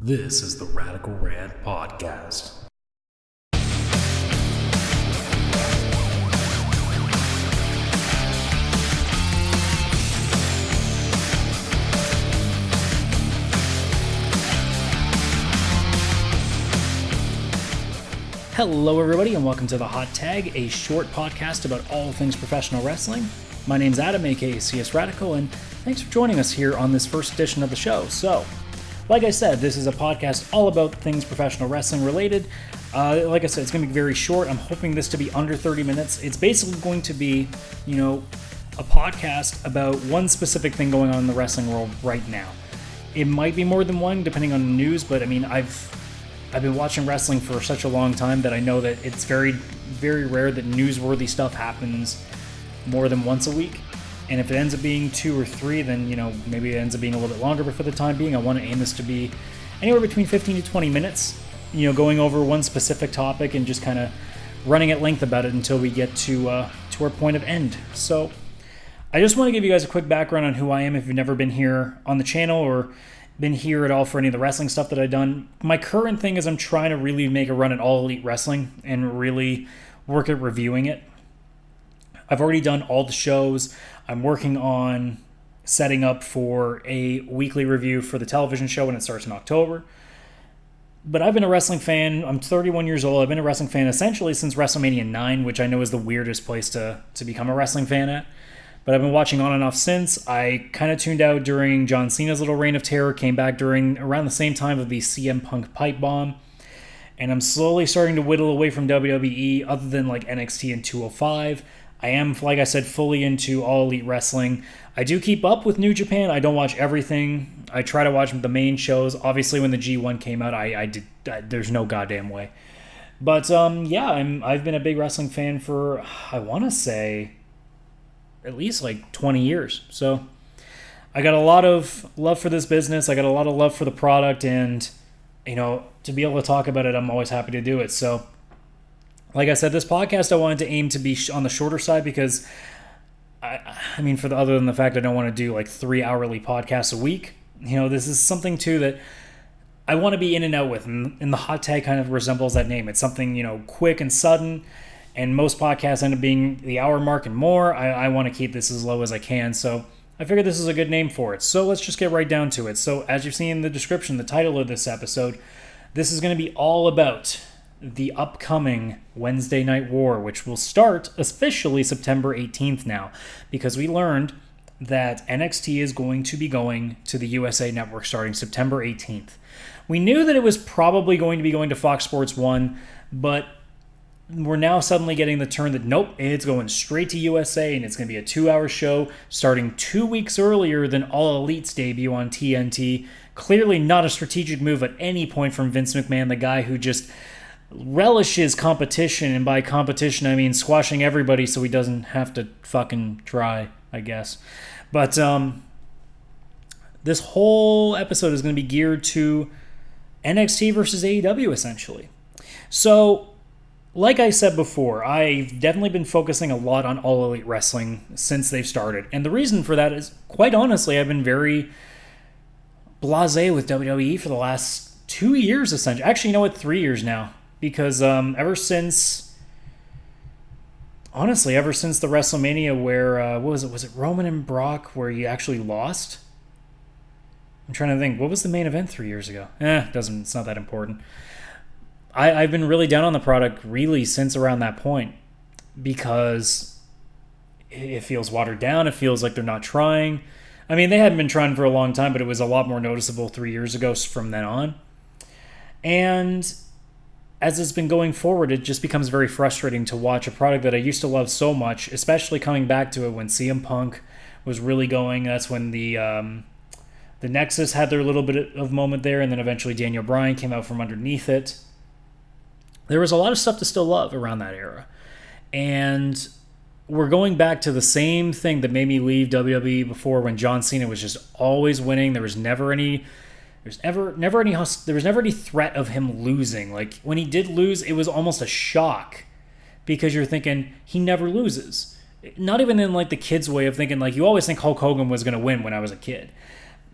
This is the Radical Rant Podcast. Hello everybody and welcome to The Hot Tag, a short podcast about all things professional wrestling. My name's Adam, aka CSRadical, and thanks for joining us here on this first edition of the show. So, like I said, this is a podcast all about things professional wrestling related. Like I said, it's going to be very short. I'm hoping this to be under 30 minutes. It's basically going to be, a podcast about one specific thing going on in the wrestling world right now. It might be more than one, depending on the news, but I mean, I've been watching wrestling for such a long time that I know that it's very, very rare that newsworthy stuff happens more than once a week. And if it ends up being 2 or 3, then, maybe it ends up being a little bit longer. But for the time being, I want to aim this to be anywhere between 15 to 20 minutes, going over one specific topic and just kind of running at length about it until we get to our point of end. So I just want to give you guys a quick background on who I am if you've never been here on the channel or been here at all for any of the wrestling stuff that I've done. My current thing is I'm trying to really make a run at All Elite Wrestling and really work at reviewing it. I've already done all the shows. I'm working on setting up for a weekly review for the television show when it starts in October. But I've been a wrestling fan. I'm 31 years old. I've been a wrestling fan essentially since WrestleMania 9, which I know is the weirdest place to become a wrestling fan at. But I've been watching on and off since. I kind of tuned out during John Cena's little reign of terror, came back around the same time of the CM Punk pipe bomb. And I'm slowly starting to whittle away from WWE other than like NXT and 205. I am, like I said, fully into All Elite Wrestling. I do keep up with New Japan. I don't watch everything. I try to watch the main shows. Obviously, when the G1 came out, I did. There's no goddamn way. But I've been a big wrestling fan for, I want to say, at least like 20 years. So I got a lot of love for this business. I got a lot of love for the product, and to be able to talk about it, I'm always happy to do it. So like I said, this podcast I wanted to aim to be on the shorter side because other than the fact I don't want to do like 3 hourly podcasts a week, this is something too that I want to be in and out with, and the Hot Tag kind of resembles that name. It's something quick and sudden. And most podcasts end up being the hour mark and more. I want to keep this as low as I can. So I figured this is a good name for it. So let's just get right down to it. So as you've seen in the description, the title of this episode, this is going to be all about the upcoming Wednesday Night War, which will start officially September 18th now, because we learned that NXT is going to be going to the USA Network starting September 18th. We knew that it was probably going to be going to Fox Sports 1, but we're now suddenly getting the turn that nope, it's going straight to USA, and it's going to be a 2-hour show starting 2 weeks earlier than All Elite's debut on TNT. Clearly not a strategic move at any point from Vince McMahon, the guy who just relishes competition, and by competition I mean squashing everybody so he doesn't have to fucking try, I guess. But this whole episode is going to be geared to NXT versus AEW, essentially. So like I said before, I've definitely been focusing a lot on All Elite Wrestling since they've started. And the reason for that is, quite honestly, I've been very blasé with WWE for the last 2 years, essentially. Actually, 3 years now. Because ever since the WrestleMania where, what was it? Was it Roman and Brock where he actually lost? I'm trying to think. What was the main event 3 years ago? It's not that important. I've been really down on the product really since around that point because it feels watered down. It feels like they're not trying. I mean, they hadn't been trying for a long time, but it was a lot more noticeable 3 years ago from then on. And as it's been going forward, it just becomes very frustrating to watch a product that I used to love so much, especially coming back to it when CM Punk was really going. That's when the Nexus had their little bit of moment there, and then eventually Daniel Bryan came out from underneath it. There was a lot of stuff to still love around that era. And we're going back to the same thing that made me leave WWE before, when John Cena was just always winning. There was never any threat of him losing. Like when he did lose, it was almost a shock because you're thinking he never loses. Not even in like the kids' way of thinking, like you always think Hulk Hogan was going to win when I was a kid.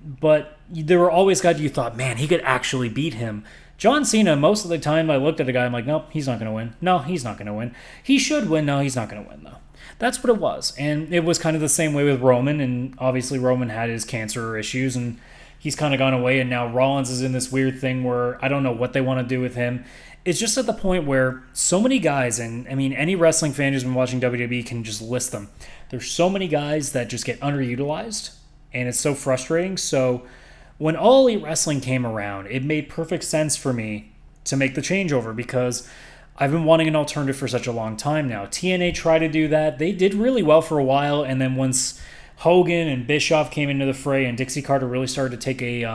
but there were always guys you thought, man, he could actually beat him. John Cena, most of the time I looked at a guy, I'm like, nope, he's not going to win. No, he's not going to win. He should win. No, he's not going to win, though. That's what it was. And it was kind of the same way with Roman, and obviously Roman had his cancer issues, and he's kind of gone away, and now Rollins is in this weird thing where I don't know what they want to do with him. It's just at the point where so many guys, and I mean, any wrestling fan who's been watching WWE can just list them. There's so many guys that just get underutilized, and it's so frustrating. So when All Elite Wrestling came around, it made perfect sense for me to make the changeover because I've been wanting an alternative for such a long time now. TNA tried to do that. They did really well for a while, and then once Hogan and Bischoff came into the fray and Dixie Carter really started to take a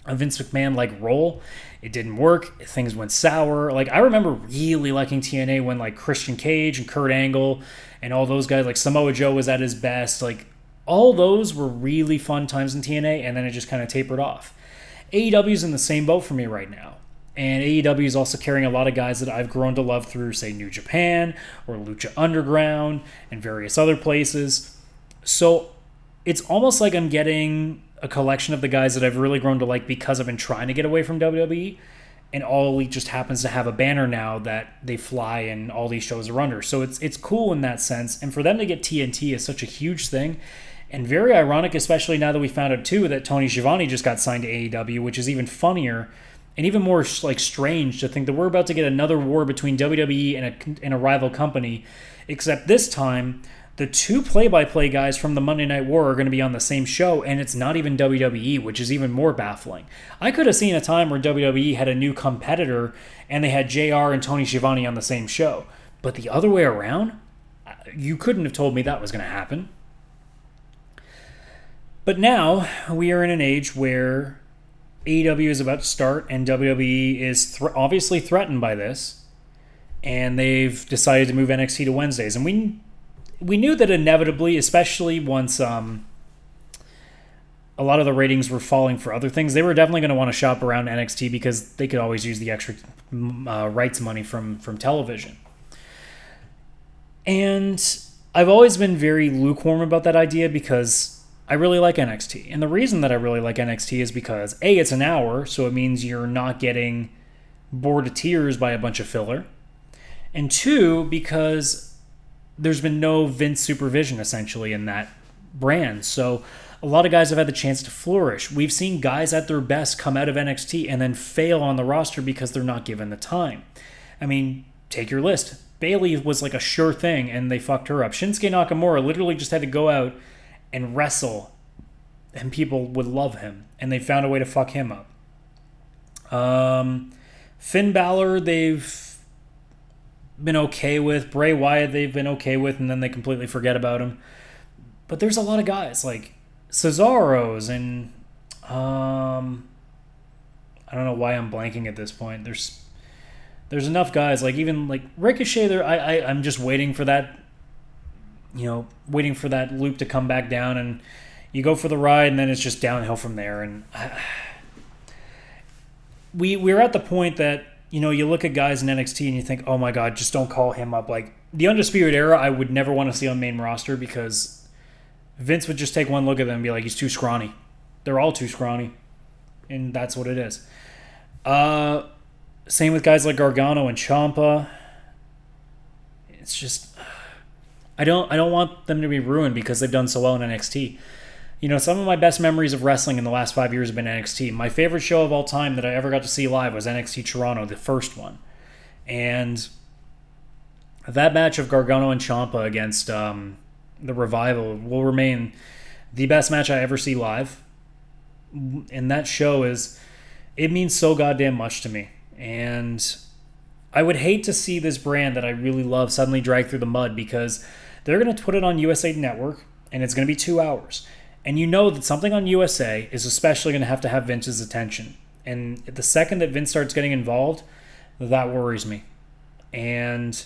Vince McMahon-like role, it didn't work. Things went sour. Like, I remember really liking TNA when, like, Christian Cage and Kurt Angle and all those guys, like Samoa Joe was at his best. Like, all those were really fun times in TNA, and then it just kind of tapered off. AEW's in the same boat for me right now. And AEW is also carrying a lot of guys that I've grown to love through, say, New Japan or Lucha Underground and various other places. So it's almost like I'm getting a collection of the guys that I've really grown to like because I've been trying to get away from WWE. And All Elite just happens to have a banner now that they fly and all these shows are under. So it's cool in that sense. And for them to get TNT is such a huge thing. And very ironic, especially now that we found out, too, that Tony Schiavone just got signed to AEW, which is even funnier and even more like strange to think that we're about to get another war between WWE and a rival company, except this time the two play-by-play guys from the Monday Night War are going to be on the same show, and it's not even WWE, which is even more baffling. I could have seen a time where WWE had a new competitor and they had JR and Tony Schiavone on the same show. But the other way around? You couldn't have told me that was going to happen. But now we are in an age where AEW is about to start, and WWE is obviously threatened by this, and they've decided to move NXT to Wednesdays. And we knew that inevitably, especially once a lot of the ratings were falling for other things, they were definitely going to want to shop around NXT because they could always use the extra rights money from television. And I've always been very lukewarm about that idea because I really like NXT. And the reason that I really like NXT is because, A, it's an hour, so it means you're not getting bored to tears by a bunch of filler. And two, because there's been no Vince supervision, essentially, in that brand. So a lot of guys have had the chance to flourish. We've seen guys at their best come out of NXT and then fail on the roster because they're not given the time. I mean, take your list. Bayley was like a sure thing, and they fucked her up. Shinsuke Nakamura literally just had to go out and wrestle, and people would love him, and they found a way to fuck him up. Finn Balor, they've been okay with. Bray Wyatt, they've been okay with, and then they completely forget about him. But there's a lot of guys, like Cesaro's, and I don't know why I'm blanking at this point. There's enough guys, like even like Ricochet, I'm just waiting for that, waiting for that loop to come back down, and you go for the ride, and then it's just downhill from there. And we're at the point that, you look at guys in NXT and you think, oh my God, just don't call him up. Like, the Undisputed Era, I would never want to see on main roster because Vince would just take one look at them and be like, he's too scrawny. They're all too scrawny. And that's what it is. Same with guys like Gargano and Ciampa. It's just, I don't want them to be ruined because they've done so well in NXT. Some of my best memories of wrestling in the last 5 years have been NXT. My favorite show of all time that I ever got to see live was NXT Toronto, the first one. And that match of Gargano and Ciampa against the Revival will remain the best match I ever see live. And that show it means so goddamn much to me. And I would hate to see this brand that I really love suddenly drag through the mud because they're going to put it on USA Network, and it's going to be 2 hours. And you know that something on USA is especially going to have Vince's attention. And the second that Vince starts getting involved, that worries me. And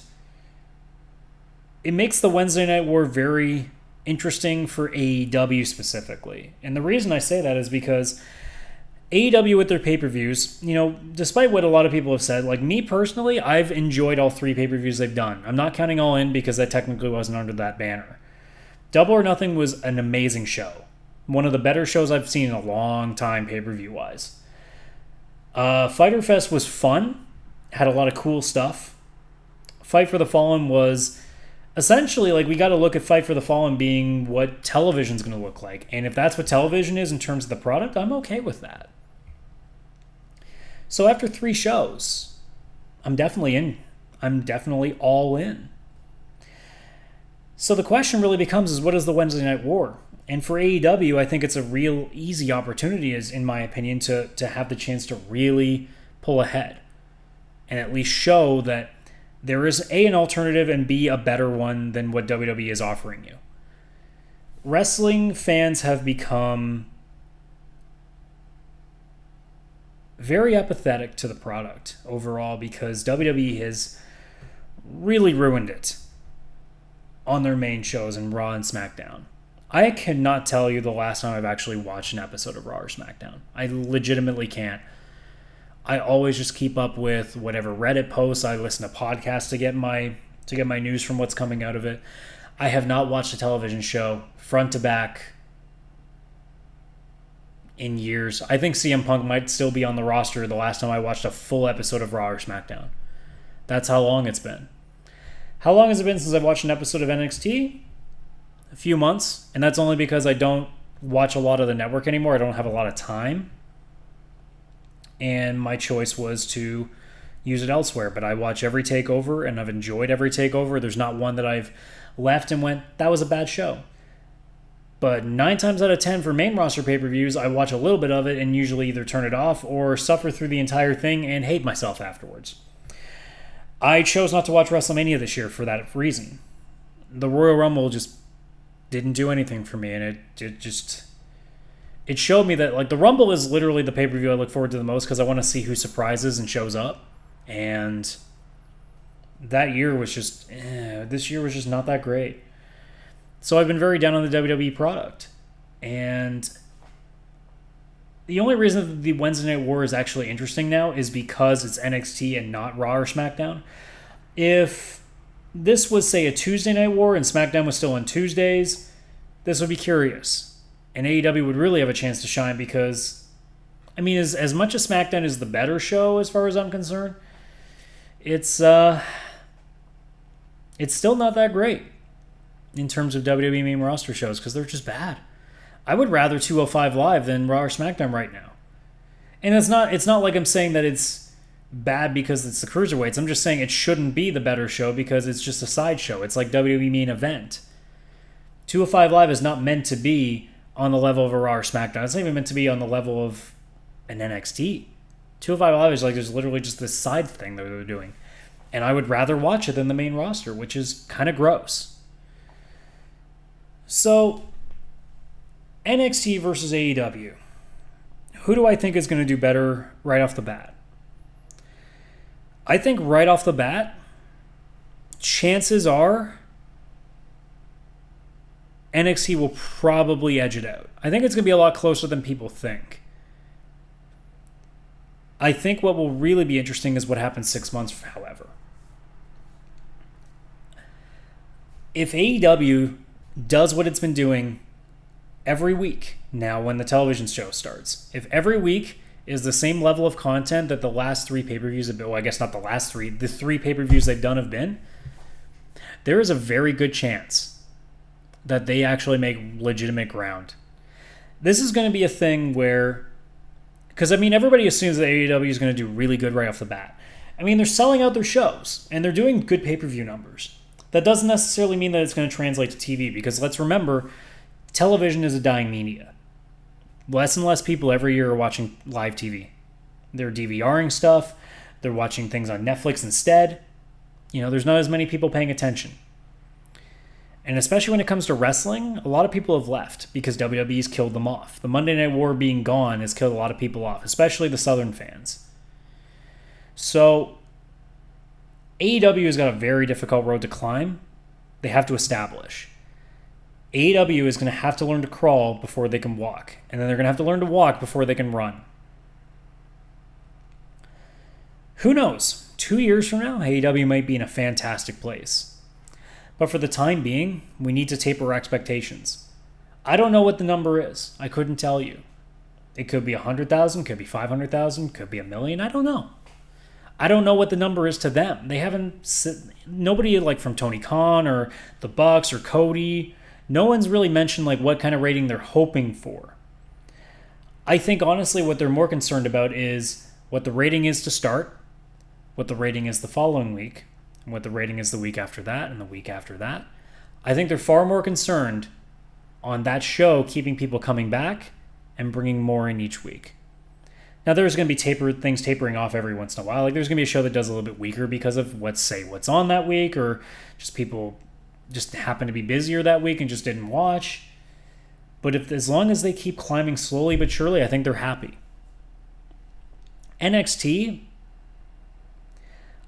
it makes the Wednesday Night War very interesting for AEW specifically. And the reason I say that is because AEW with their pay-per-views, despite what a lot of people have said, like me personally, I've enjoyed all 3 pay-per-views they've done. I'm not counting All In because that technically wasn't under that banner. Double or Nothing was an amazing show. One of the better shows I've seen in a long time, pay-per-view wise. Fyter Fest was fun, had a lot of cool stuff. Fight for the Fallen was essentially, like, we got to look at Fight for the Fallen being what television's going to look like. And if that's what television is in terms of the product, I'm okay with that. So after 3 shows, I'm definitely in. I'm definitely all in. So the question really becomes is, what is the Wednesday Night War? And for AEW, I think it's a real easy opportunity, is in my opinion, to have the chance to really pull ahead and at least show that there is A, an alternative, and B, a better one than what WWE is offering you. Wrestling fans have become very apathetic to the product overall because WWE has really ruined it on their main shows in Raw and SmackDown. I cannot tell you the last time I've actually watched an episode of Raw or SmackDown. I legitimately can't. I always just keep up with whatever Reddit posts. I listen to podcasts to get my news from what's coming out of it. I have not watched a television show front to back in years. I think CM Punk might still be on the roster the last time I watched a full episode of Raw or SmackDown. That's how long it's been. How long has it been since I've watched an episode of NXT? A few months, and that's only because I don't watch a lot of the network anymore. I don't have a lot of time, and my choice was to use it elsewhere. But I watch every takeover, and I've enjoyed every takeover. There's not one that I've left and went, that was a bad show. But 9 times out of 10 for main roster pay-per-views, I watch a little bit of it and usually either turn it off or suffer through the entire thing and hate myself afterwards. I chose not to watch WrestleMania this year for that reason. The Royal Rumble just didn't do anything for me, and it showed me that, like, the Rumble is literally the pay-per-view I look forward to the most because I want to see who surprises and shows up. And that year was just, this year was just not that great. So I've been very down on the WWE product. And the only reason that the Wednesday Night War is actually interesting now is because it's NXT and not Raw or SmackDown. If this was, say, a Tuesday Night War and SmackDown was still on Tuesdays, this would be curious. And AEW would really have a chance to shine because, I mean, as much as SmackDown is the better show as far as I'm concerned, it's still not that great in terms of WWE main roster shows because they're just bad. I would rather 205 Live than Raw or SmackDown right now. And it's not like I'm saying that it's bad because it's the cruiserweights. I'm just saying it shouldn't be the better show because it's just a side show. It's like WWE main event. 205 Live is not meant to be on the level of a Raw or SmackDown. It's not even meant to be on the level of an NXT. 205 Live is like there's literally just this side thing that they're doing. And I would rather watch it than the main roster, which is kind of gross. So, NXT versus AEW. Who do I think is going to do better right off the bat? I think right off the bat, chances are NXT will probably edge it out. I think it's going to be a lot closer than people think. I think what will really be interesting is what happens 6 months, however. If AEW does what it's been doing every week now when the television show starts, if every week is the same level of content that the last 3 pay-per-views have been, well, I guess not the last 3, the 3 pay-per-views they've done have been, there is a very good chance that they actually make legitimate ground. This is going to be a thing where, because, I mean, everybody assumes that AEW is going to do really good right off the bat. I mean, they're selling out their shows, and they're doing good pay-per-view numbers. That doesn't necessarily mean that it's going to translate to TV, because let's remember, television is a dying media. Less and less people every year are watching live TV. They're DVRing stuff. They're watching things on Netflix instead. You know, there's not as many people paying attention. And especially when it comes to wrestling, a lot of people have left because WWE's killed them off. The Monday Night War being gone has killed a lot of people off, especially the Southern fans. So AEW has got a very difficult road to climb. They have to establish. AEW is going to have to learn to crawl before they can walk. And then they're going to have to learn to walk before they can run. Who knows? 2 years from now, AEW might be in a fantastic place. But for the time being, we need to taper our expectations. I don't know what the number is. I couldn't tell you. It could be 100,000, could be 500,000, could be a million. I don't know. I don't know what the number is to them. They haven't. Nobody like from Tony Khan or the Bucks or Cody. No one's really mentioned like what kind of rating they're hoping for. I think honestly, what they're more concerned about is what the rating is to start, what the rating is the following week, and what the rating is the week after that and the week after that. I think they're far more concerned on that show keeping people coming back and bringing more in each week. Now, there's going to be things tapering off every once in a while. Like, there's going to be a show that does a little bit weaker because of what's on that week, or just people just happen to be busier that week and just didn't watch. But as long as they keep climbing slowly but surely, I think they're happy. NXT,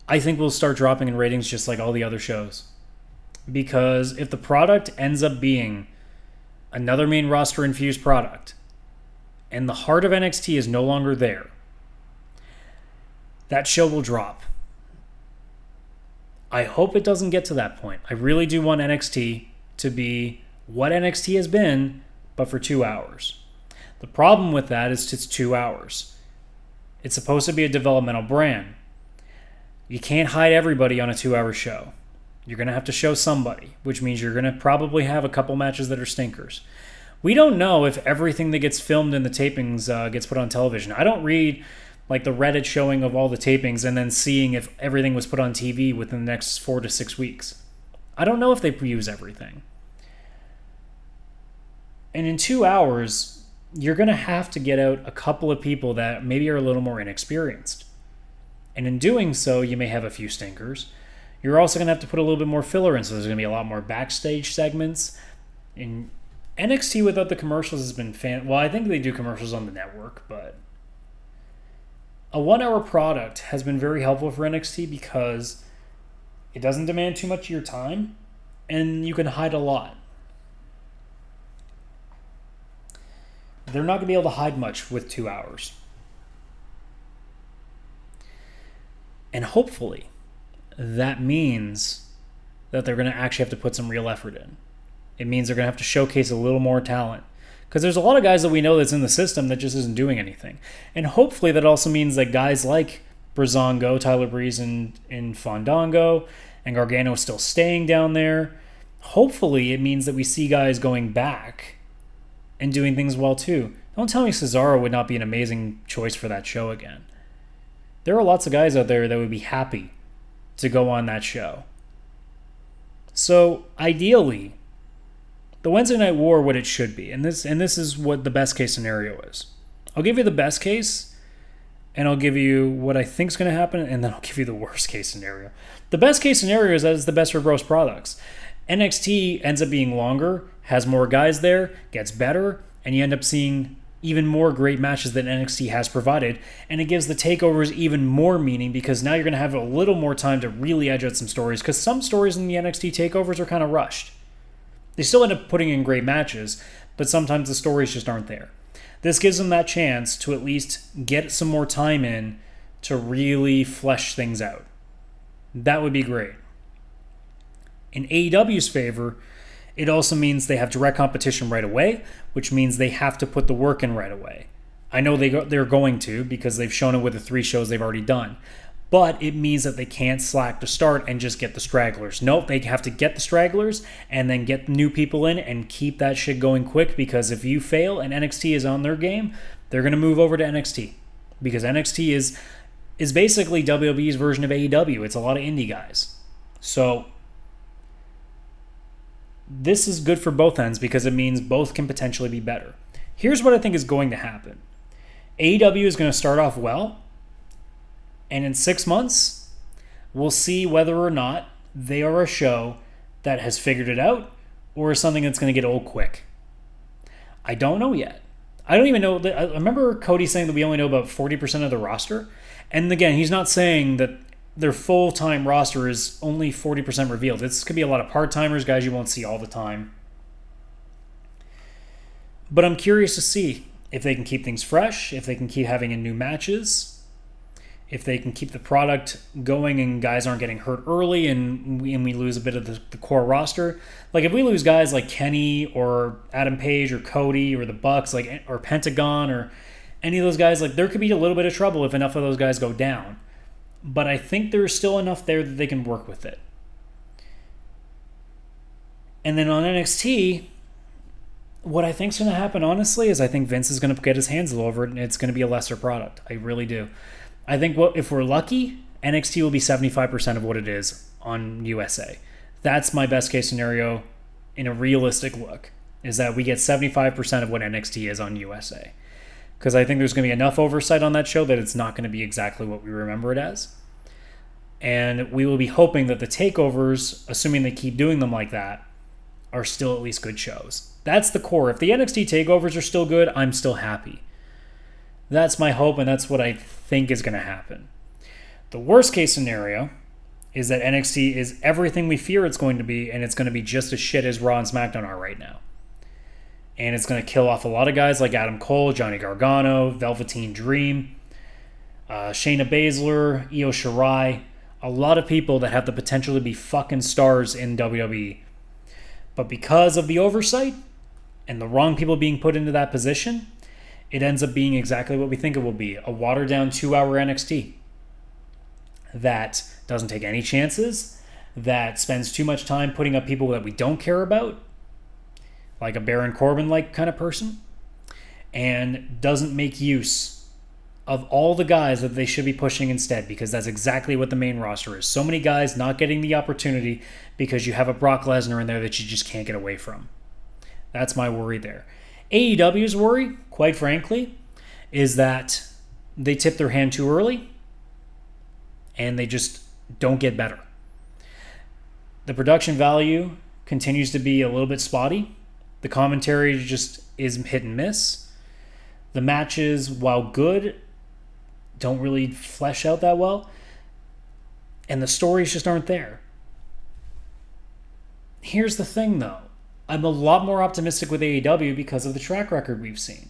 I think will start dropping in ratings just like all the other shows. Because if the product ends up being another main roster infused product, and the heart of NXT is no longer there, that show will drop. I hope it doesn't get to that point. I really do want NXT to be what NXT has been, but for 2 hours. The problem with that is it's 2 hours. It's supposed to be a developmental brand. You can't hide everybody on a 2-hour show. You're going to have to show somebody, which means you're going to probably have a couple matches that are stinkers. We don't know if everything that gets filmed in the tapings gets put on television. I don't read like the Reddit showing of all the tapings and then seeing if everything was put on TV within the next 4 to 6 weeks. I don't know if they use everything. And in 2 hours, you're going to have to get out a couple of people that maybe are a little more inexperienced. And in doing so, you may have a few stinkers. You're also going to have to put a little bit more filler in, so there's going to be a lot more backstage segments. And NXT without the commercials has been well, I think they do commercials on the network, but a 1-hour product has been very helpful for NXT because it doesn't demand too much of your time, and you can hide a lot. They're not going to be able to hide much with 2 hours. And hopefully, that means that they're going to actually have to put some real effort in. It means they're going to have to showcase a little more talent. Because there's a lot of guys that we know that's in the system that just isn't doing anything. And hopefully that also means that guys like Breezango, Tyler Breeze in Fandango, and Gargano still staying down there. Hopefully it means that we see guys going back and doing things well too. Don't tell me Cesaro would not be an amazing choice for that show again. There are lots of guys out there that would be happy to go on that show. So ideally, the Wednesday Night War, what it should be, and this is what the best case scenario is. I'll give you the best case, and I'll give you what I think is going to happen, and then I'll give you the worst case scenario. The best case scenario is that it's the best for gross products. NXT ends up being longer, has more guys there, gets better, and you end up seeing even more great matches than NXT has provided, and it gives the takeovers even more meaning because now you're going to have a little more time to really edge out some stories, because some stories in the NXT takeovers are kind of rushed. They still end up putting in great matches, but sometimes the stories just aren't there. This gives them that chance to at least get some more time in to really flesh things out. That would be great. In AEW's favor, it also means they have direct competition right away, which means they have to put the work in right away. I know they're going to because they've shown it with the 3 shows they've already done. But it means that they can't slack to start and just get the stragglers. Nope, they have to get the stragglers and then get new people in and keep that shit going quick, because if you fail and NXT is on their game, they're going to move over to NXT. Because NXT is basically WWE's version of AEW. It's a lot of indie guys. So this is good for both ends because it means both can potentially be better. Here's what I think is going to happen. AEW is going to start off well, and in 6 months, we'll see whether or not they are a show that has figured it out or is something that's going to get old quick. I don't know yet. I don't even know. I remember Cody saying that we only know about 40% of the roster. And again, he's not saying that their full-time roster is only 40% revealed. This could be a lot of part-timers, guys you won't see all the time. But I'm curious to see if they can keep things fresh, if they can keep having in new matches, if they can keep the product going and guys aren't getting hurt early and we lose a bit of the core roster. Like if we lose guys like Kenny or Adam Page or Cody or the Bucks, like, or Pentagon or any of those guys, like there could be a little bit of trouble if enough of those guys go down. But I think there's still enough there that they can work with it. And then on NXT, what I think is going to happen, honestly, is I think Vince is going to get his hands all over it and it's going to be a lesser product. I really do. I think if we're lucky, NXT will be 75% of what it is on USA. That's my best case scenario in a realistic look, is that we get 75% of what NXT is on USA. Because I think there's going to be enough oversight on that show that it's not going to be exactly what we remember it as. And we will be hoping that the takeovers, assuming they keep doing them like that, are still at least good shows. That's the core. If the NXT takeovers are still good, I'm still happy. That's my hope, and that's what I think is going to happen. The worst case scenario is that NXT is everything we fear it's going to be, and it's going to be just as shit as Raw and SmackDown are right now. And it's going to kill off a lot of guys like Adam Cole, Johnny Gargano, Velveteen Dream, Shayna Baszler, Io Shirai, a lot of people that have the potential to be fucking stars in WWE. But because of the oversight and the wrong people being put into that position, it ends up being exactly what we think it will be, a watered-down 2-hour NXT that doesn't take any chances, that spends too much time putting up people that we don't care about, like a Baron Corbin-like kind of person, and doesn't make use of all the guys that they should be pushing instead, because that's exactly what the main roster is. So many guys not getting the opportunity because you have a Brock Lesnar in there that you just can't get away from. That's my worry there. AEW's worry, quite frankly, is that they tip their hand too early and they just don't get better. The production value continues to be a little bit spotty. The commentary just is hit and miss. The matches, while good, don't really flesh out that well. And the stories just aren't there. Here's the thing, though. I'm a lot more optimistic with AEW because of the track record we've seen.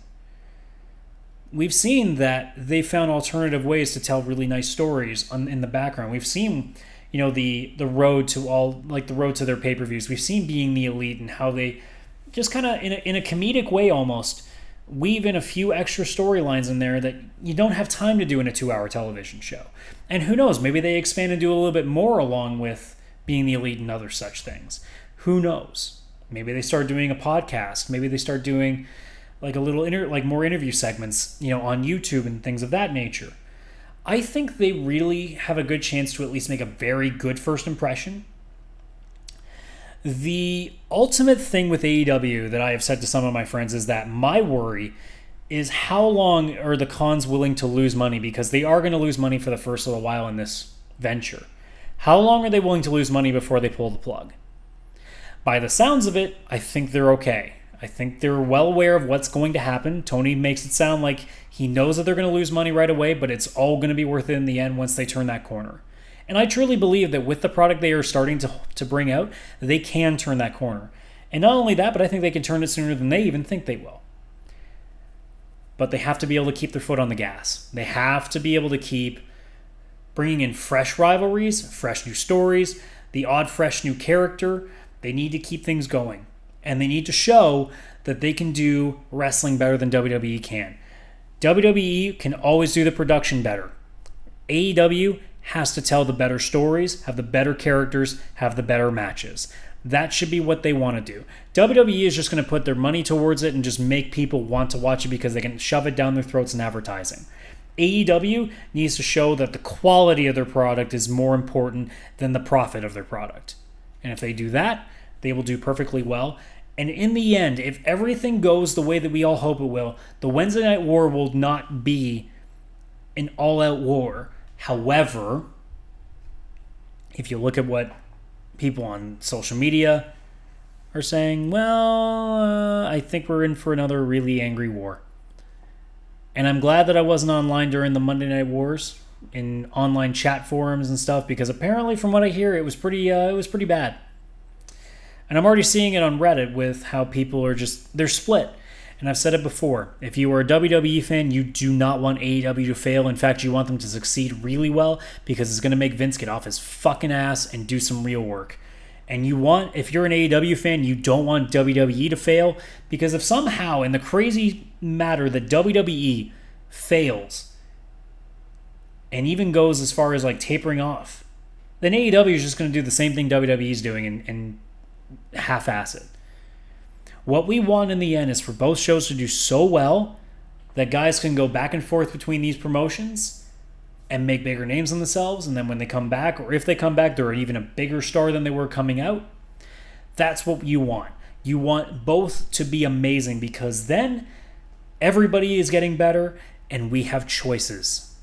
We've seen that they found alternative ways to tell really nice stories in the background. We've seen, the road to the road to their pay-per-views. We've seen Being the Elite and how they just kind of, in a comedic way almost, weave in a few extra storylines in there that you don't have time to do in a 2-hour television show. And who knows, maybe they expand and do a little bit more along with Being the Elite and other such things. Who knows? Maybe they start doing a podcast. Maybe they start doing like a little more interview segments, on YouTube and things of that nature. I think they really have a good chance to at least make a very good first impression. The ultimate thing with AEW that I have said to some of my friends is that my worry is how long are the cons willing to lose money, because they are going to lose money for the first little while in this venture. How long are they willing to lose money before they pull the plug? By the sounds of it, I think they're okay. I think they're well aware of what's going to happen. Tony makes it sound like he knows that they're going to lose money right away, but it's all going to be worth it in the end once they turn that corner. And I truly believe that with the product they are starting to bring out, they can turn that corner. And not only that, but I think they can turn it sooner than they even think they will. But they have to be able to keep their foot on the gas. They have to be able to keep bringing in fresh rivalries, fresh new stories, the odd fresh new character. They need to keep things going. And they need to show that they can do wrestling better than WWE can. WWE can always do the production better. AEW has to tell the better stories, have the better characters, have the better matches. That should be what they want to do. WWE is just going to put their money towards it and just make people want to watch it because they can shove it down their throats in advertising. AEW needs to show that the quality of their product is more important than the profit of their product. And if they do that, they will do perfectly well. And in the end, if everything goes the way that we all hope it will, the Wednesday Night War will not be an all-out war. However, if you look at what people on social media are saying, I think we're in for another really angry war. And I'm glad that I wasn't online during the Monday Night Wars in online chat forums and stuff, because apparently from what I hear, it was pretty bad. And I'm already seeing it on Reddit with how people are they're split. And I've said it before, if you are a WWE fan, you do not want AEW to fail. In fact, you want them to succeed really well because it's going to make Vince get off his fucking ass and do some real work. And if you're an AEW fan, you don't want WWE to fail because if somehow in the crazy matter that WWE fails and even goes as far as like tapering off, then AEW is just going to do the same thing WWE is doing and half-ass it. What we want in the end is for both shows to do so well that guys can go back and forth between these promotions and make bigger names on themselves. And then when they come back, or if they come back, they're even a bigger star than they were coming out. That's what you want. You want both to be amazing because then everybody is getting better and we have choices.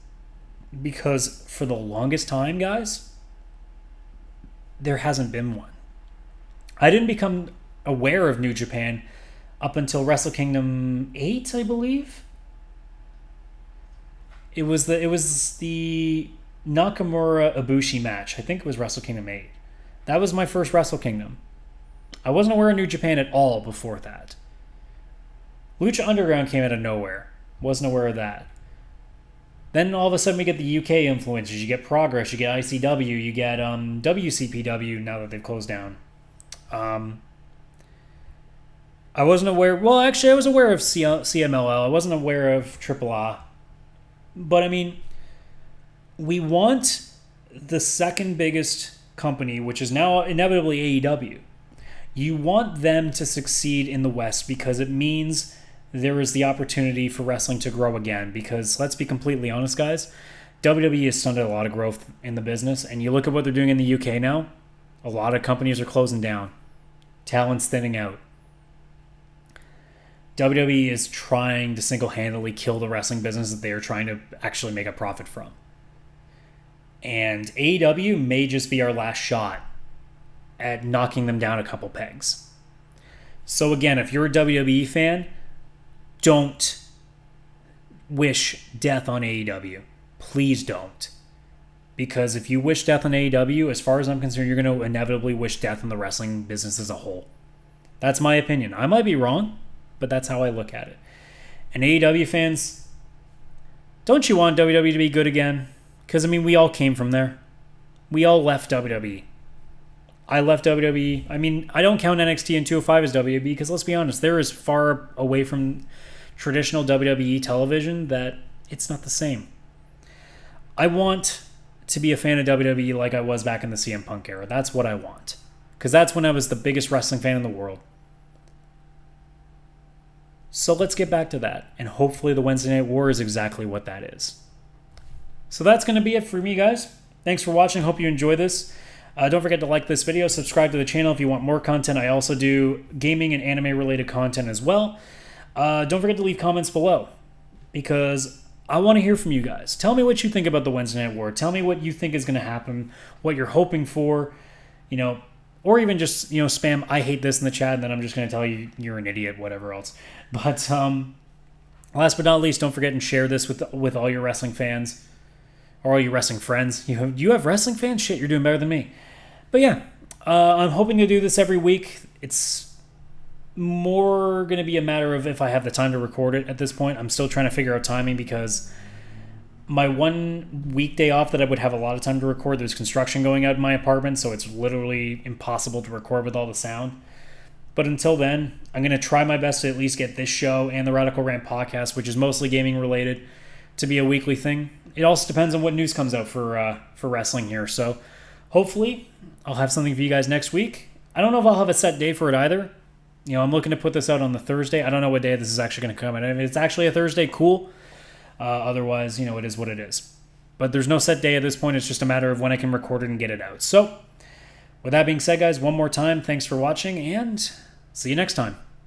Because for the longest time, guys, there hasn't been one. I didn't become aware of New Japan up until Wrestle Kingdom 8, I believe. It was the Nakamura Ibushi match. I think it was Wrestle Kingdom 8. That was my first Wrestle Kingdom. I wasn't aware of New Japan at all before that. Lucha Underground came out of nowhere. Wasn't aware of that. Then all of a sudden we get the UK influences. You get Progress, you get ICW, you get WCPW now that they've closed down. I wasn't aware... Well, actually, I was aware of CMLL. I wasn't aware of AAA. But, I mean, we want the second biggest company, which is now inevitably AEW. You want them to succeed in the West because it means there is the opportunity for wrestling to grow again. Because, let's be completely honest, guys, WWE has stunted a lot of growth in the business. And you look at what they're doing in the UK now, a lot of companies are closing down. Talent's thinning out. WWE is trying to single-handedly kill the wrestling business that they are trying to actually make a profit from. And AEW may just be our last shot at knocking them down a couple pegs. So again, if you're a WWE fan, don't wish death on AEW. Please don't. Because if you wish death on AEW, as far as I'm concerned, you're going to inevitably wish death on the wrestling business as a whole. That's my opinion. I might be wrong, but that's how I look at it. And AEW fans, don't you want WWE to be good again? Because, I mean, we all came from there. We all left WWE. I left WWE. I mean, I don't count NXT and 205 as WWE because, let's be honest, they're as far away from traditional WWE television that it's not the same. I want to be a fan of WWE like I was back in the CM Punk era. That's what I want. Because that's when I was the biggest wrestling fan in the world. So let's get back to that. And hopefully the Wednesday Night War is exactly what that is. So that's going to be it for me, guys. Thanks for watching. Hope you enjoy this. Don't forget to like this video. Subscribe to the channel if you want more content. I also do gaming and anime-related content as well. Don't forget to leave comments below. Because I want to hear from you guys. Tell me what you think about the Wednesday Night War. Tell me what you think is going to happen. What you're hoping for. Or even just, spam, I hate this in the chat, and then I'm just going to tell you you're an idiot, whatever else. But last but not least, don't forget and share this with all your wrestling fans. Or all your wrestling friends. You have wrestling fans? Shit, you're doing better than me. But yeah, I'm hoping to do this every week. It's more going to be a matter of if I have the time to record it at this point. I'm still trying to figure out timing because my one weekday off that I would have a lot of time to record, there's construction going out in my apartment, so it's literally impossible to record with all the sound. But until then, I'm going to try my best to at least get this show and the Radical Rant podcast, which is mostly gaming related, to be a weekly thing. It also depends on what news comes out for wrestling here. So hopefully I'll have something for you guys next week. I don't know if I'll have a set day for it either. I'm looking to put this out on the Thursday. I don't know what day this is actually going to come out. If it's actually a Thursday, cool. Otherwise, it is what it is. But there's no set day at this point. It's just a matter of when I can record it and get it out. So with that being said, guys, one more time, thanks for watching and see you next time.